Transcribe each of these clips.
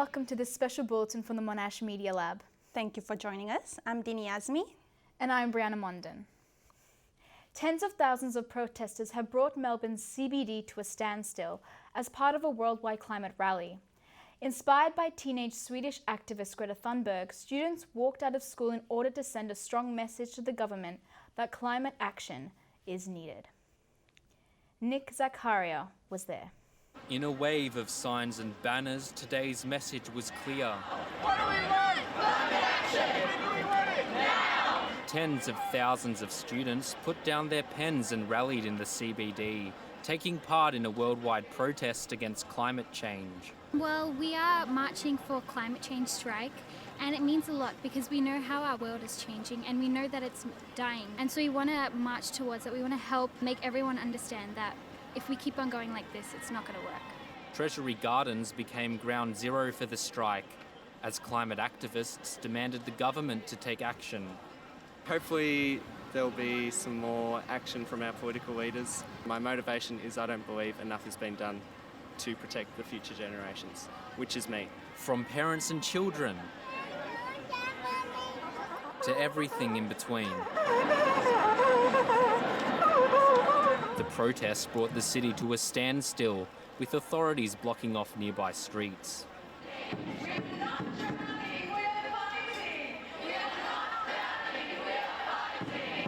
welcome to this special bulletin from the Monash Media Lab. Thank you for joining us. I'm Dini Azmi. And I'm Briana Mondin. Tens of thousands of protesters have brought Melbourne's CBD to a standstill as part of a worldwide climate rally. Inspired by teenage Swedish activist Greta Thunberg, students walked out of school in order to send a strong message to the government that climate action is needed. Nick Zakaria was there. In a wave of signs and banners, today's message was clear. What do we want? Climate action! We want it now! Tens of thousands of students put down their pens and rallied in the CBD, taking part in a worldwide protest against climate change. Well, we are marching for climate change strike, and it means a lot because we know how our world is changing and we know that it's dying. And so we want to march towards it. We want to help make everyone understand that if we keep on going like this, it's not going to work. Treasury Gardens became ground zero for the strike as climate activists demanded the government to take action. Hopefully there'll be some more action from our political leaders. My motivation is I don't believe enough has been done to protect the future generations, which is me. From parents and children to everything in between. The protests brought the city to a standstill, with authorities blocking off nearby streets.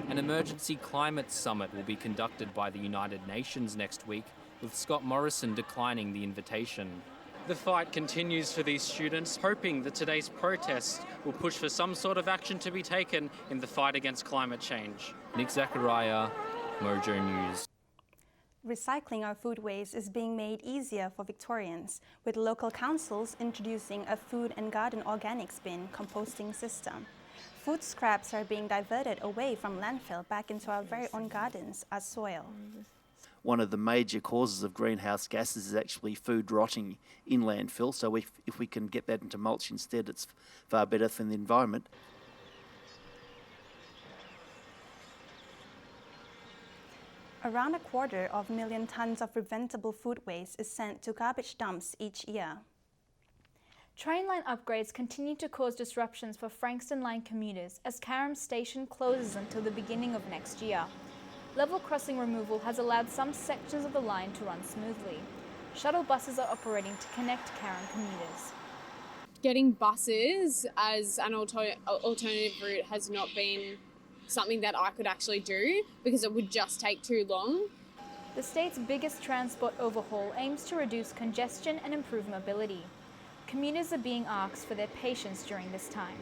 An emergency climate summit will be conducted by the United Nations next week, with Scott Morrison declining the invitation. The fight continues for these students, hoping that today's protests will push for some sort of action to be taken in the fight against climate change. Nick Zakaria, Mojo News. Recycling our food waste is being made easier for Victorians, with local councils introducing a food and garden organics bin composting system. Food scraps are being diverted away from landfill back into our very own gardens as soil. One of the major causes of greenhouse gases is actually food rotting in landfill, so if we can get that into mulch instead, it's far better for the environment. Around 250,000 tonnes of preventable food waste is sent to garbage dumps each year. Train line upgrades continue to cause disruptions for Frankston Line commuters as Carrum Station closes until the beginning of next year. Level crossing removal has allowed some sections of the line to run smoothly. Shuttle buses are operating to connect Carrum commuters. Getting buses as an alternative route has not been something that I could actually do because it would just take too long. The state's biggest transport overhaul aims to reduce congestion and improve mobility. Commuters are being asked for their patience during this time.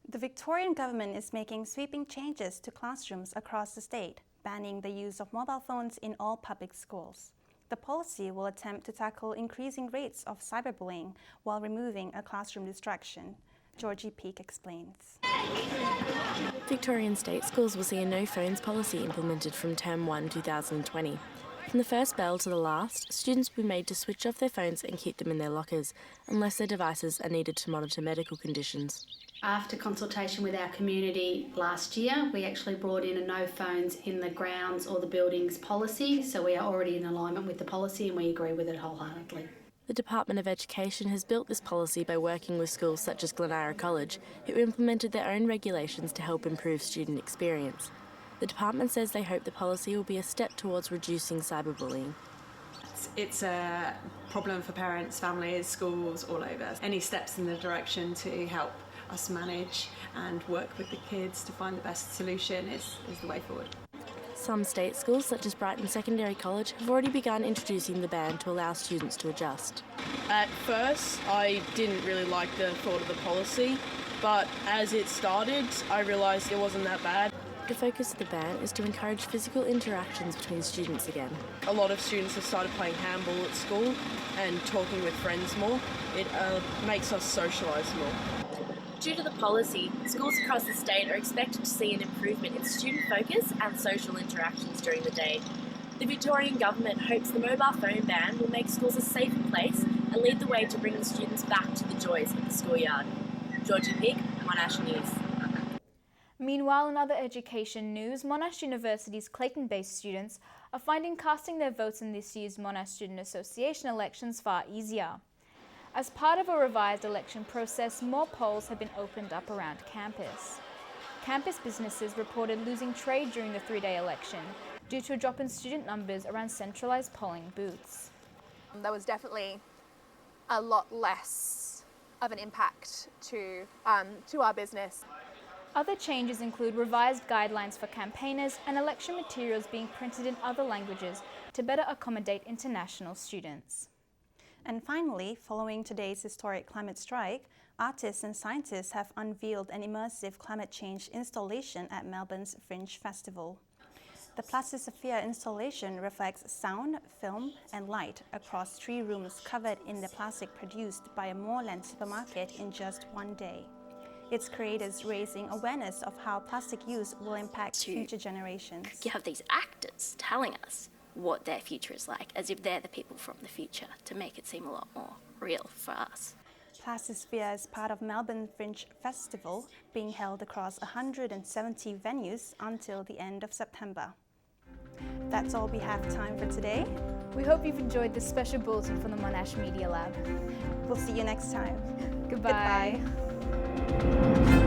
The Victorian government is making sweeping changes to classrooms across the state, banning the use of mobile phones in all public schools. The policy will attempt to tackle increasing rates of cyberbullying while removing a classroom distraction. Georgie Peake explains. Victorian state schools will see a no phones policy implemented from Term 1 2020. From the first bell to the last, students will be made to switch off their phones and keep them in their lockers, unless their devices are needed to monitor medical conditions. After consultation with our community last year, we actually brought in a no phones in the grounds or the buildings policy, so we are already in alignment with the policy and we agree with it wholeheartedly. The Department of Education has built this policy by working with schools such as Glenara College, who implemented their own regulations to help improve student experience. The department says they hope the policy will be a step towards reducing cyberbullying. It's a problem for parents, families, schools, all over. Any steps in the direction to help us manage and work with the kids to find the best solution is the way forward. Some state schools, such as Brighton Secondary College, have already begun introducing the ban to allow students to adjust. At first, I didn't really like the thought of the policy, but as it started, I realised it wasn't that bad. The focus of the ban is to encourage physical interactions between students again. A lot of students have started playing handball at school and talking with friends more. It makes us socialise more. Due to the policy, schools across the state are expected to see an improvement in student focus and social interactions during the day. The Victorian government hopes the mobile phone ban will make schools a safer place and lead the way to bringing students back to the joys of the schoolyard. Georgie Peake, Monash News. Meanwhile, in other education news, Monash University's Clayton-based students are finding casting their votes in this year's Monash Student Association elections far easier. As part of a revised election process, more polls have been opened up around campus. Campus businesses reported losing trade during the 3-day election due to a drop in student numbers around centralised polling booths. There was definitely a lot less of an impact to our business. Other changes include revised guidelines for campaigners and election materials being printed in other languages to better accommodate international students. And finally, following today's historic climate strike, artists and scientists have unveiled an immersive climate change installation at Melbourne's Fringe Festival. The Plastisphere installation reflects sound, film, and light across 3 rooms covered in the plastic produced by a Moreland supermarket in just 1 day. Its creators raising awareness of how plastic use will impact future generations. You have these actors telling us what their future is like, as if they're the people from the future, to make it seem a lot more real for us. Plastisphere is part of Melbourne Fringe Festival, being held across 170 venues until the end of September. That's all we have time for today. We hope you've enjoyed this special bulletin from the Monash Media Lab. We'll see you next time. Goodbye. Goodbye.